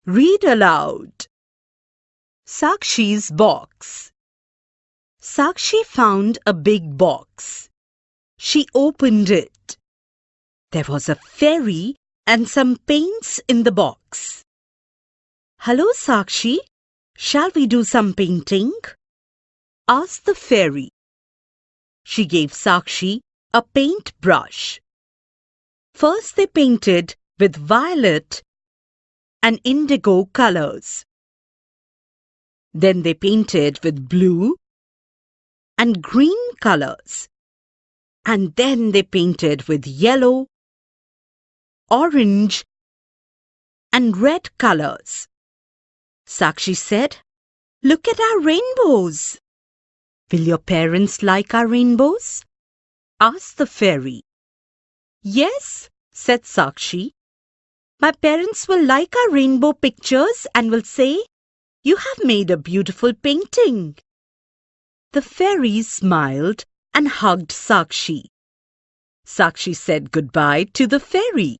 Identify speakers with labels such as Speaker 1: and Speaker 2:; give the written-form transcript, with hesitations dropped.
Speaker 1: Read aloud. Sakshi's box. Sakshi found a big box. She opened it. There was a fairy and some paints in the box. "Hello, Sakshi. Shall we do some painting?" asked the fairy. She gave Sakshi a paintbrush. First they painted with violet and indigo colors. Then they painted with blue and green colors. And then they painted with yellow, orange, and red colors. Sakshi said, "Look at our rainbows." "Will your parents like our rainbows?" asked the fairy. "Yes," said Sakshi. "My parents will like our rainbow pictures and will say, 'You have made a beautiful painting.'" The fairy smiled and hugged Sakshi. Sakshi said goodbye to the fairy.